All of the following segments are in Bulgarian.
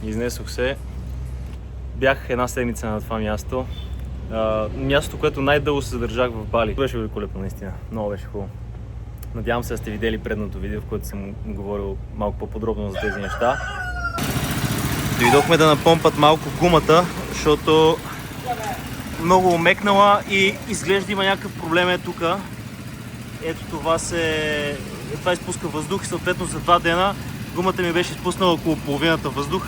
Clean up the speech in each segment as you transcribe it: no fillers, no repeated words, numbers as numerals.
Изнесох се. Бях една седмица на това място. Мястото, което най-дълго се задържах в Бали. Беше великолепно, наистина. Много беше хубаво. Надявам се да сте видели предното видео, в което съм говорил малко по-подробно за тези неща. Дойдохме да напомпат малко гумата, защото много омекнала и изглежда има някакъв проблем е тук. Ето това изпуска въздух и съответно за 2 дена гумата ми беше изпуснала около половината въздух.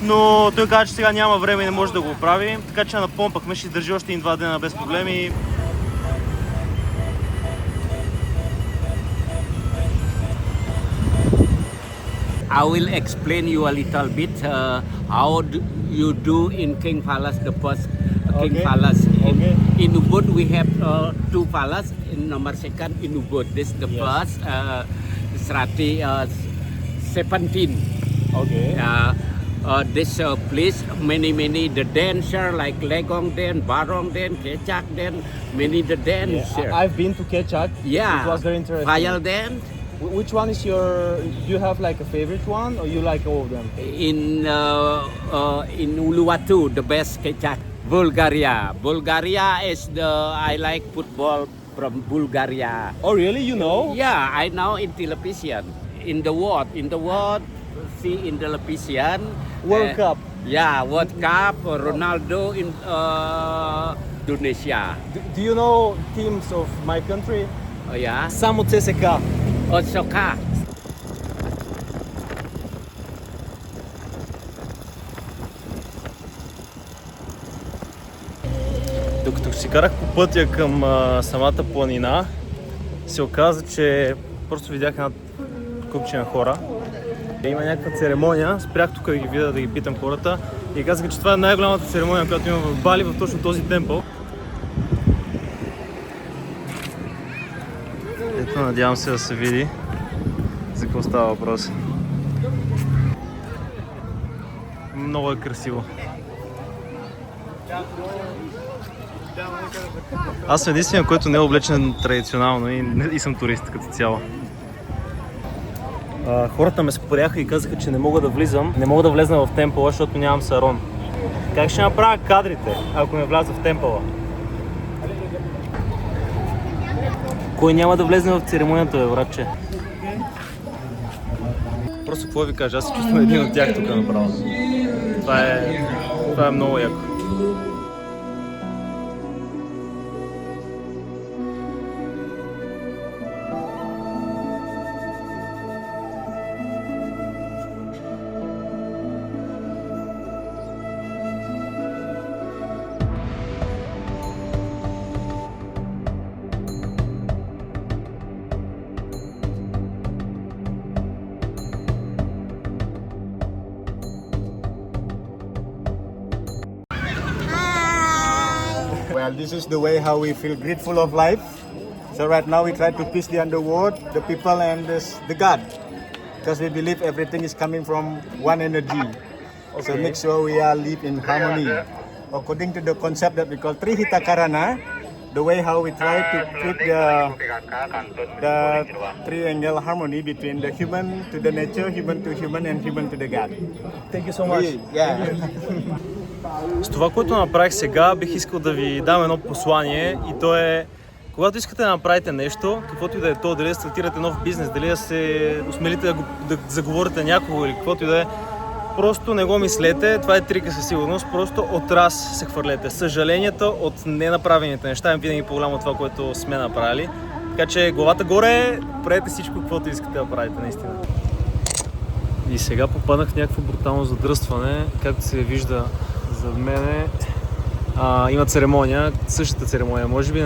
Но той каза, че сега няма време и не може да го оправи, така че напомпахме, ще държи още 2 дена без проблеми. I will explain you a little bit how you do in King Palace, the first King Palace. In Ubud we have 2 palace. In number second in Ubud. This the first Srati 17. Okay. This place many the dancer like Legong Dan, Barong Dan, Kechak Dan, many the dancer. Yeah, I've been to Kechak. Yeah. It was very interesting. Fayal Dan. Which one is do you have like a favorite one or you like all of them? In Uluwatu, the best Kechak. Bulgaria. Bulgaria is I like football from Bulgaria. Oh really? You know? Yeah, I know in television. In the world, see in television. World Cup. Yeah, World Cup. Ronaldo in Indonesia. Do you know teams of my country? Oh yeah. Само ЦСК. Osaka. Докато си карах по пътя към самата планина, се оказа, че просто видях една купчина хора. Има някаква церемония, спрях тук да ги видя, да ги питам хората и казаха, че това е най-голямата церемония, която има в Бали, в точно този темпъл. Ето, надявам се да се види за какво става въпрос. Много е красиво. Аз съм единствен, който не е облечен традиционално и съм турист като цяло. Хората ме споряха и казаха, че не мога да влезна в темпъла, защото нямам сарон. Как ще направя кадрите, ако не вляза в темпъла? Кой няма да влезе в церемонията, бе, братче? Просто какво ви кажа, аз се чувствам един от тях тук направо. Това е много яко. Well, this is the way how we feel grateful of life. So right now we try to peace the underworld, the people and the God. Because we believe everything is coming from one energy. So make sure we are live in harmony. According to the concept that we call Trihita Karana, the way how we try to put the triangle harmony between the human to the nature, human to human and human to the God. Thank you so much. Yeah. С това, което направих сега, бих искал да ви дам едно послание и то е: когато искате да направите нещо, каквото и да е то, дали да стартирате нов бизнес, дали да се осмелите да заговорите някого или каквото и да е, просто не го мислете, това е трика със сигурност, просто от раз се хвърлете. Съжаленията от ненаправените неща е винаги по-голямо от това, което сме направили. Така че главата горе, правете всичко, каквото искате да правите, наистина. И сега попаднах в някакво брутално задръстване, както се вижда зад мене. Има церемония, същата церемония, може би.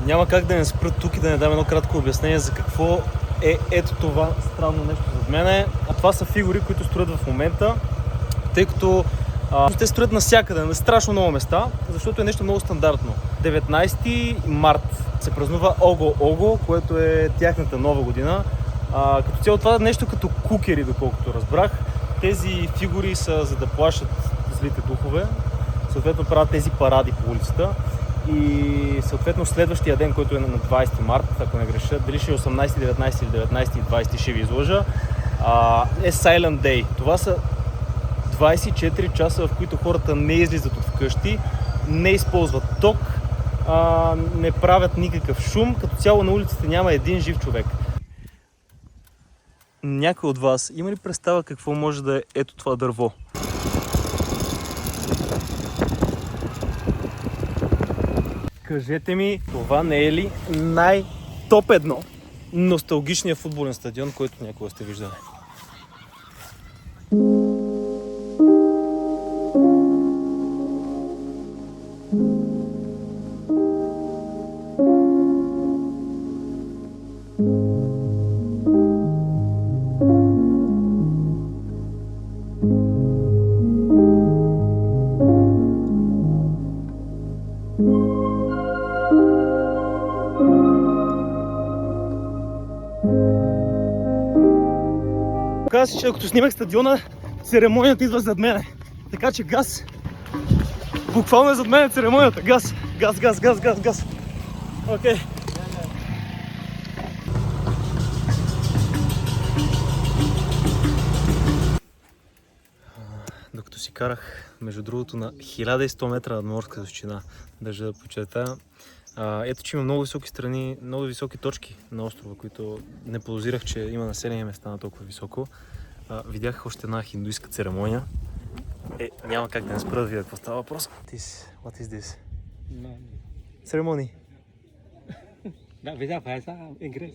Няма как да не спра тук и да не дам едно кратко обяснение за какво е ето това странно нещо зад мене. А това са фигури, които строят в момента, тъй като Те строят навсякъде, на страшно много места, защото е нещо много стандартно. 19 март се празнува Ого, което е тяхната нова година. Като цяло това е нещо като кукери, доколкото разбрах. Тези фигури са за да плашат злите духове. Съответно правят тези паради по улицата. И съответно следващия ден, който е на 20 март, ако не греша, дали ще е 18, 19 или 19 и 20, ще ви излъжа, е Silent Day. Това са 24 часа, в които хората не излизат от вкъщи, не използват ток, не правят никакъв шум, като цяло на улицата няма един жив човек. Някой от вас има ли представа какво може да е ето това дърво? Кажете ми, това не е ли най-топ едно носталгичният футболен стадион, който някога сте виждали? Каза си, че докато снимах стадиона, церемонията идва зад мене. Така че газ. Буквално е зад мене церемонията. Газ. Окей. Докато си карах, между другото, на 1100 метра над морска височина, държа да подчертая. Ето, че има много високи страни, много високи точки на острова, които не подозирах, че има населени места на толкова високо. Видях още една хиндуистка церемония. Няма как да не спра да видя какво става въпрос. What is this? Ceremony? Đã bisa bahasa Inggris.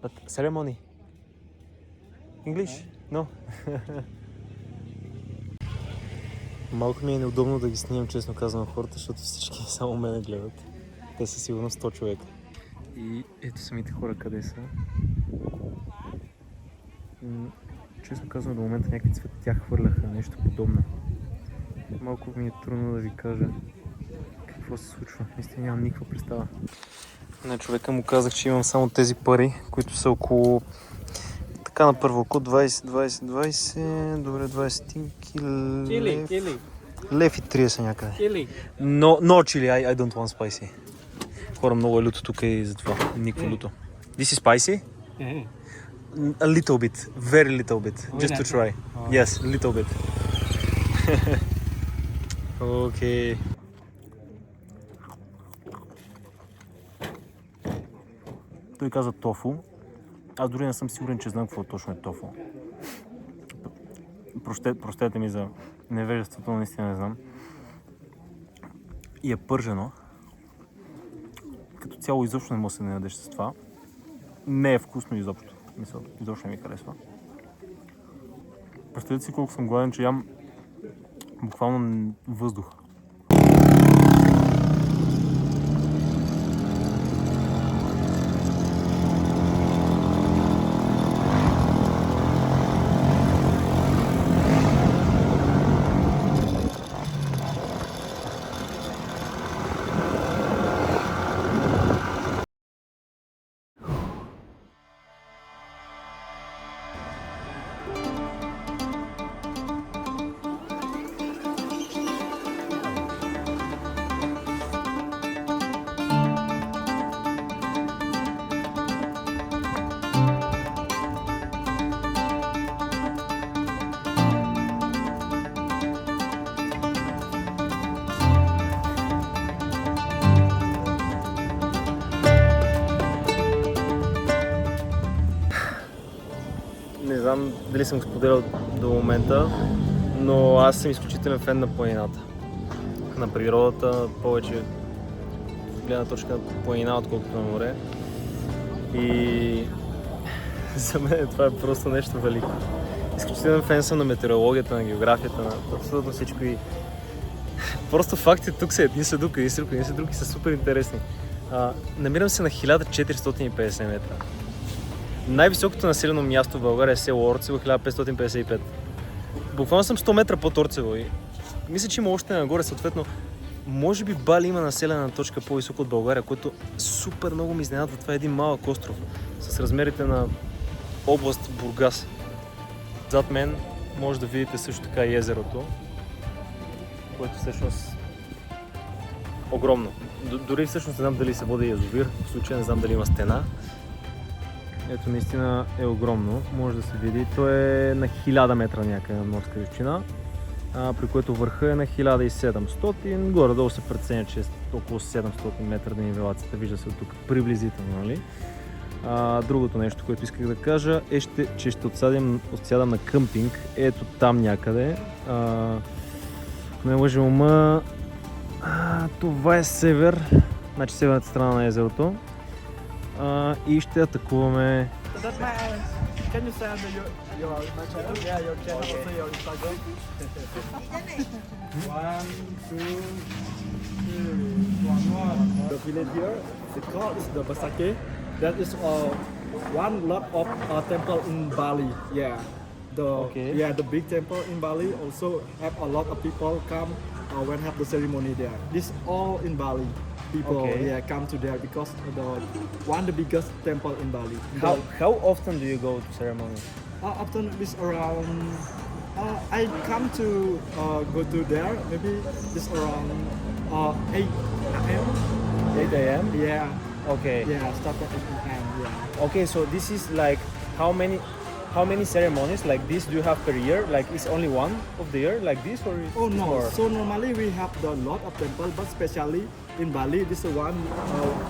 But ceremony? English? No? Малко ми е неудобно да ги снимам, честно казвам, хората, защото всички само мене гледат. Те са сигурно 100 човека. И ето самите хора къде са. Честно казвам, до момента някакви цветя хвърляха, нещо подобно. Малко ми е трудно да ви кажа какво се случва. Наистина нямам никаква представа. На човека му казах, че имам само тези пари, които са около... Така на първо око 20, добре 20 стинки лев и 30 някъде. No chili, I don't want spicy. Хора, много е люто тук и затова никакво люто. This is spicy? A little bit, very little bit, just to try. Yes, a little bit. Okay. Той каза тофу. Аз дори не съм сигурен, че знам какво точно е тофу. Простете ми за невежеството, но наистина не знам. И е пържено. Като цяло изобщо не може да се наядеш с това. Не е вкусно изобщо. Мисля, изобщо не ми харесва. Представете си колко съм гладен, че ям буквално въздух. Не знам дали съм го споделял до момента, но аз съм изключителен фен на планината. На природата, повече гледна точка на планина, отколкото на море. И за мен това е просто нещо велико. Изключителен фен съм на метеорологията, на географията, на абсолютно всичко. И просто фактите тук са едни са други, едни са други, са супер интересни. Намирам се на 1450 метра. Най-високото населено място в България е село Орцево, 1555. Буквално съм 100 метра под Орцево и мисля, че има още нагоре, съответно. Може би Бали има населена точка по-високо от България, което супер много ми изненадва. Това е един малък остров с размерите на област Бургас. Зад мен може да видите също така и езерото, което всъщност огромно. Дори всъщност не знам дали се води язовир, в случая не знам дали има стена. Ето наистина е огромно, може да се види. То е на 1000 метра някъде на морска височина, при което върха е на 1700. Горе-долу се преценя, че е около 700 метра на нивелацията. Вижда се от тук приблизително, нали? Другото нещо, което исках да кажа е, че ще отсядам на къмпинг. Ето там някъде. Не лъжи ума. Това е север, значи северната страна на езерото. И ще атакуваме. Can you send your my channel? Yeah, your channel also your Instagram. 1, 2, 3, 1. The village here, the called is the Basake. That is one lot of temple in Bali. Yeah, the big temple in Bali also have a lot of people come when have the ceremony there. This all in Bali. People come to there because the biggest temple in Bali. How often do you go to ceremony? Often it's around. I come to go to there. Maybe it's around 8 a.m. 8 a.m. Yeah. Okay. Yeah. Start at 8 a.m. Yeah. Okay, so this is like how many ceremonies like this do you have per year? Like is only one of the year like this or is Oh no. more? So normally we have the lot of temple, but especially in Bali, this is one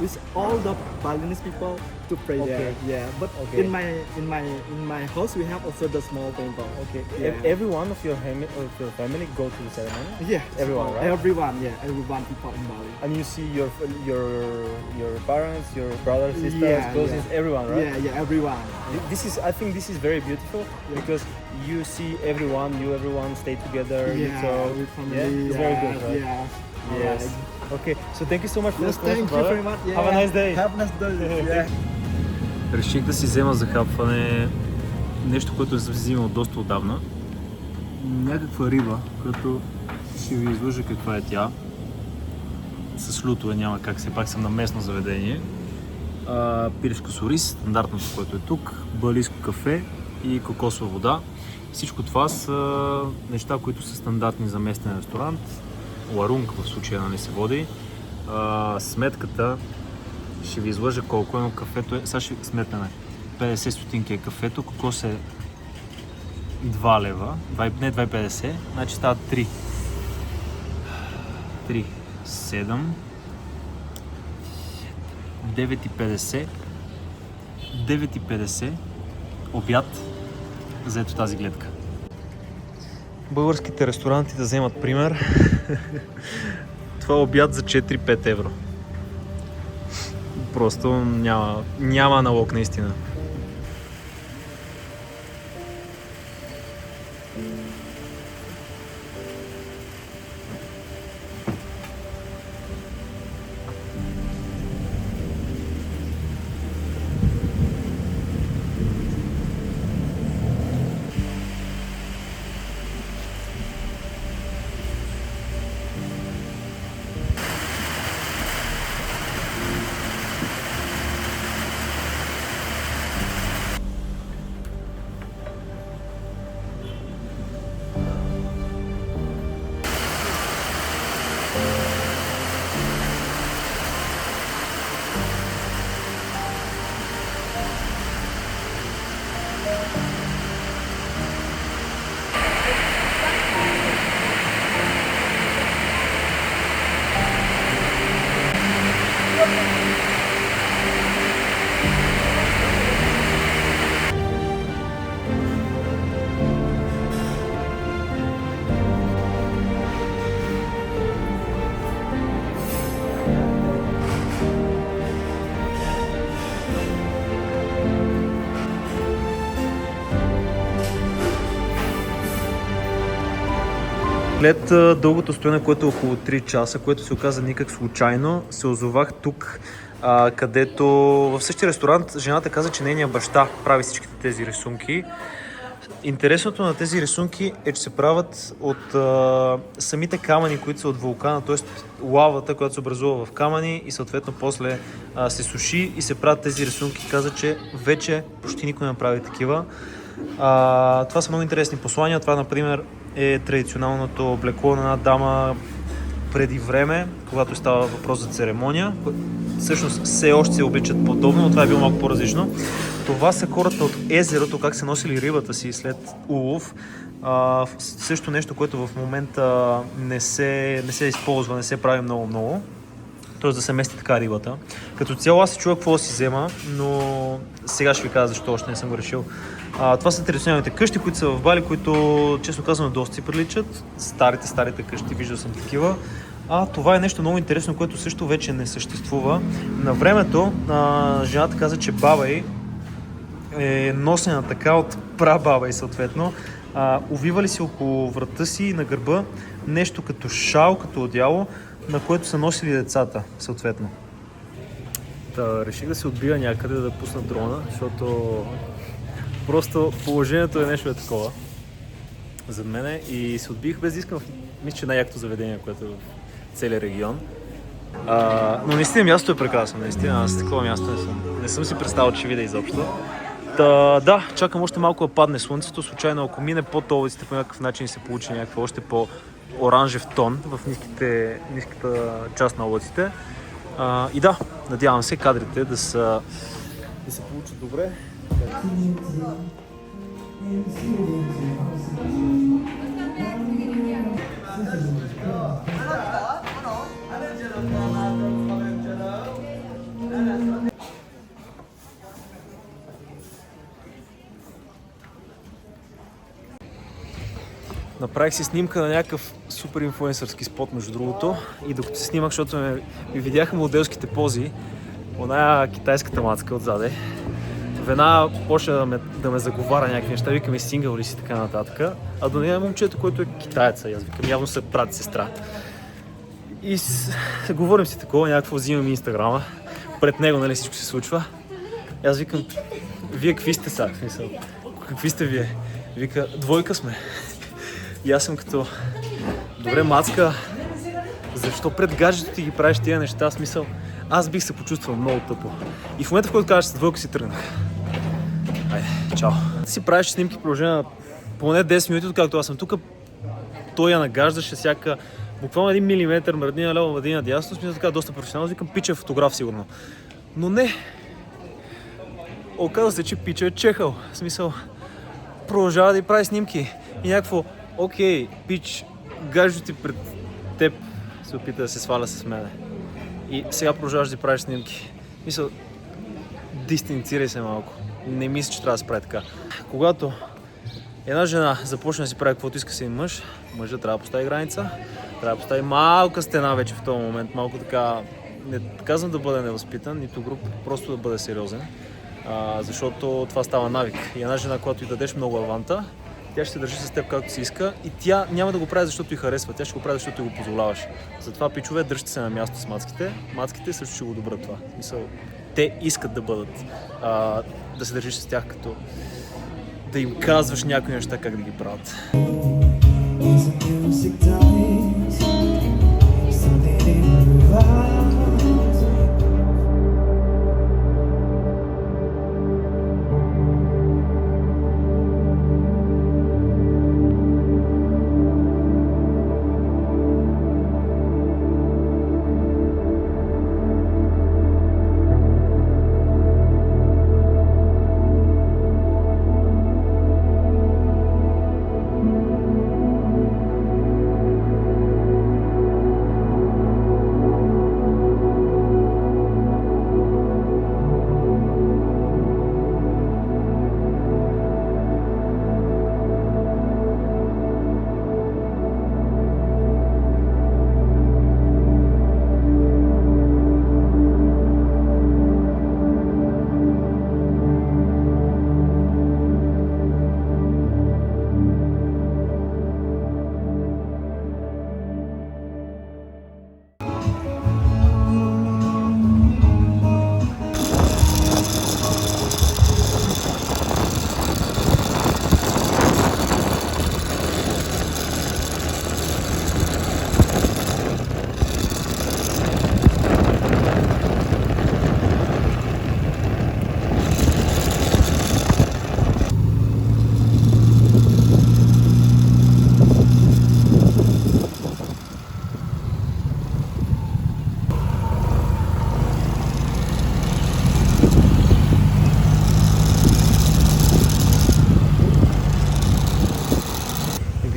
with all the Balinese people to pray there. Yeah. But in my house we have also the small temple. Okay. Yeah. Every one of your family go to the ceremony? Yeah. Everyone, right? Everyone. Yeah. Everyone people in Bali. And you see your parents, your brothers, sisters, cousins, everyone, right? Yeah. Everyone. I think this is very beautiful because you see everyone stay together. So with family. it's very good, right? Yeah. Yes. Okay. So thank you so much for Yes, this question, thank you brother. very much. Yeah. Have a nice day. Have a nice day. Yeah. Реших да си взема за хапване нещо, което не съм си взимал доста отдавна. Някаква риба, която ще ви излъжа каква е тя. С лютове няма как, все пак съм на местно заведение. Пирешко с ориз, стандартното, което е тук, балийско кафе и кокосова вода. Всичко това са неща, които са стандартни за местен ресторант. Ларунг в случая нали се води. Сметката ще ви излъжа колко е, но кафето е, сега ще сметнем. 50 стотинки е кафето, кокос е 2 лева, не 2,50, значи става 3. 3, 7, 9,50, 9,50 обяд за ето тази гледка. Българските ресторанти да вземат пример. Това е обяд за 4-5 евро. Просто няма аналог наистина. След дългото стоене, което е около 3 часа, което се оказа никак случайно, се озовах тук, където в същия ресторант жената каза, че нейният баща прави всичките тези рисунки. Интересното на тези рисунки е, че се правят от самите камъни, които са от вулкана, т.е. лавата, която се образува в камъни и съответно после се суши и се правят тези рисунки. Каза, че вече почти никой не прави такива. Това са много интересни послания. Това, например, е традиционалното облекло на една дама преди време, когато става въпрос за церемония. Всъщност все още се обличат подобно, но това е било малко по-различно. Това са хората от езерото, как се носили рибата си след улов. Също нещо, което в момента не се използва, не се прави много. Т.е. да се мести така рибата. Като цяло аз се чува какво да си взема, но сега ще ви кажа защо още не съм го решил. Това са традиционалните къщи, които са в Бали, които честно казано доста си приличат. Старите къщи, виждал съм такива. Това е нещо много интересно, което също вече не съществува. На времето жената каза, че баба й е носена така от прабаба й съответно. Увивали си около врата си и на гърба нещо като шал, като одяло, на което са носили децата съответно. Реших да се отбия някъде да пусна дрона, защото просто положението е нещо такова за мене и се отбих без да искам. Мисля, че най-якото заведение, което е в целия регион. Но наистина мястото е прекрасно, наистина аз такова място не съм си представил, че видя изобщо. Да, чакам още малко да падне слънцето, случайно ако мине под облаците по някакъв начин и се получи някаква още по-оранжев тон в ниската част на облаците. И да, надявам се кадрите да се получат добре. Направих си снимка на някакъв супер инфлуенсърски спот, между другото. И докато се снимах, защото ми видяха моделските пози, оная китайската мацка отзаде, веднага почна да ме заговаря някакви неща, викаме сингъл ли си, така нататък. А до нея е момчето, който е китаец, аз викам, явно са брат и сестра. И говорим си такова, някакво взимам инстаграма, пред него, нали, всичко се случва. И аз викам, вие какви сте сега, в смисъл? Какви сте вие? Вика, двойка сме. И аз съм като, добре мацка, защо пред гаджето ти ги правиш тия неща? Смисъл, аз бих се почувствал много тъпо. И в момента, в който кажеш, двойка си тръгнах. Айде, чао. Ти си правиш снимки в продължение на поне 10 минути, откакто аз съм тук. Той я нагаждаше всяка, буквално 1 милиметър, мръднина лево, мръднина дясно, смисъл така доста професионално. Викам, пича е фотограф сигурно. Но не. Оказва се, че пича е чехъл. В смисъл, продължава да й прави снимки. И някакво, окей, пич, гаджето ти пред теб се опита да се сваля с мене. И сега продължаваш да правиш снимки. Мисля, дистанцирай се малко. Не мисля, че трябва да се прави така. Когато една жена започне да си прави каквото иска си мъж, мъжът трябва да постави граница, трябва да постави малка стена вече в този момент, малко така, не казвам да бъде невъзпитан, нито груб, просто да бъде сериозен. Защото това става навик. И една жена, когато й дадеш много аванта, тя ще се държи с теб както си иска и тя няма да го прави, защото й харесва, тя ще го прави, защото й го позволяваш. Затова, пичове, дръжте се на място с мацките. Мацките също ще го добрат това. Мисъл, те искат да бъдат, да се държиш с тях, като да им казваш някои неща как да ги правят.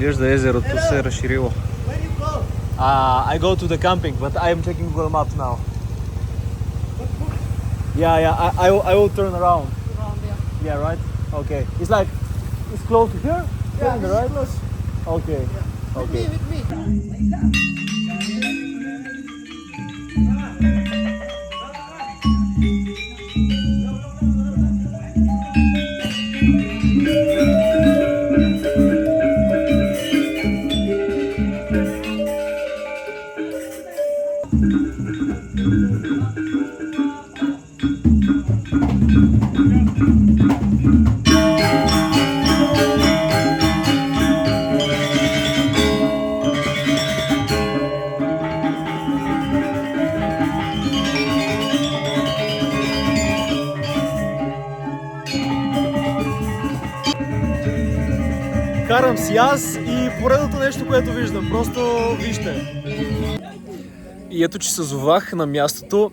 Изглежда езерото се е разширило. I go to the camping, but I am checking Google Maps now. Yeah, I will turn around. Yeah, right? Okay. It's like, it's close to here? Yeah, right? Close. Okay. Okay. Карам си аз и поредното нещо, което виждам. Просто вижте. И ето, че се озовах на мястото.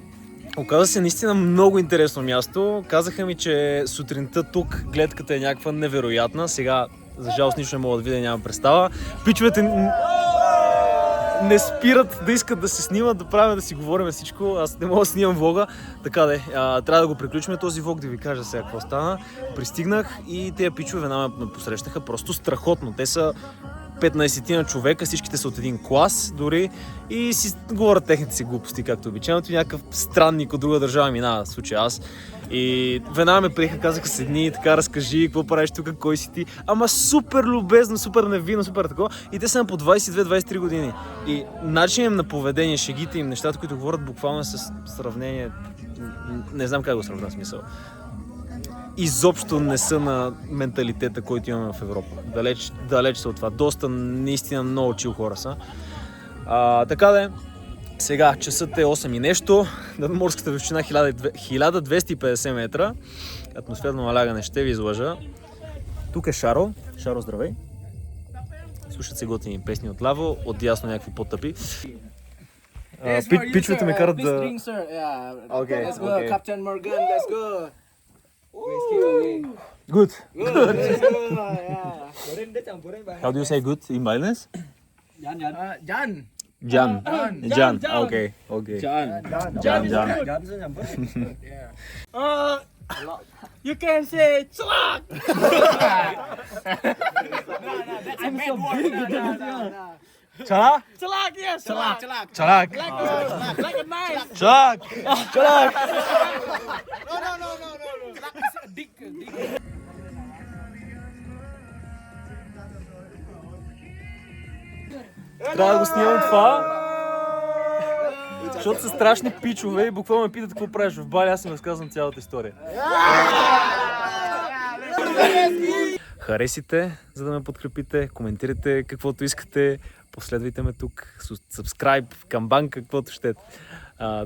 Оказа се наистина много интересно място. Казаха ми, че сутринта тук гледката е някаква невероятна. Сега, за жалост, нищо не мога да видя, нямам представа. Пичовете не спират да искат да се снимат, да правим, да си говорим всичко. Аз не мога да снимам влога. Така де, трябва да го приключим този влог, да ви кажа сега какво стана. Пристигнах и тези пичове веднага ме посрещаха просто страхотно. Те са 15 на човека, всичките са от един клас дори и си говорят техните си глупости, както обичайно. Някакъв странник от друга държава минава, в случая аз. И веднага ме приеха, казаха седни, така разкажи, какво правиш тук, кой си ти. Ама супер любезно, супер невинно, супер такова. И те са по 22-23 години. И начинът им на поведение, шегите им, нещата, които говорят буквално с сравнение, не знам как го сравня смисъл. Изобщо не са на менталитета, който имаме в Европа. Далеч са от това. Доста, наистина много чил хора са. Така да е. Сега часът е 8 и нещо. Надморската височина 1250 метра. Атмосферно налягане ще ви излъжа. Тук е Шаро. Шаро, здравей. Слушат се готини песни отляво, отдясно някакви потъпи. Пичовете ме карат да... Okay, Let's go, okay. Captain Morgan, let's go. Good. Let's go, yeah. How do you say good in Balinese? Jan. Jan. Okay. Jan. You can say chalak. I'm so big. Chala? Chalak, yes. Chalak. Chalak. Like a knife. Chalak. Chalak. No. Chalak is a dick. Трябва да го снимам това. Защото са страшни пичове и буквално ме питат какво правиш в Бали, аз им разказвам цялата история. Харесите, за да ме подкрепите, коментирайте каквото искате, последвайте ме тук, subscribe, камбанка, каквото ще.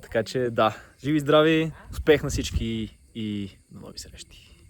Така че да, живи и здрави, успех на всички и до нови срещи.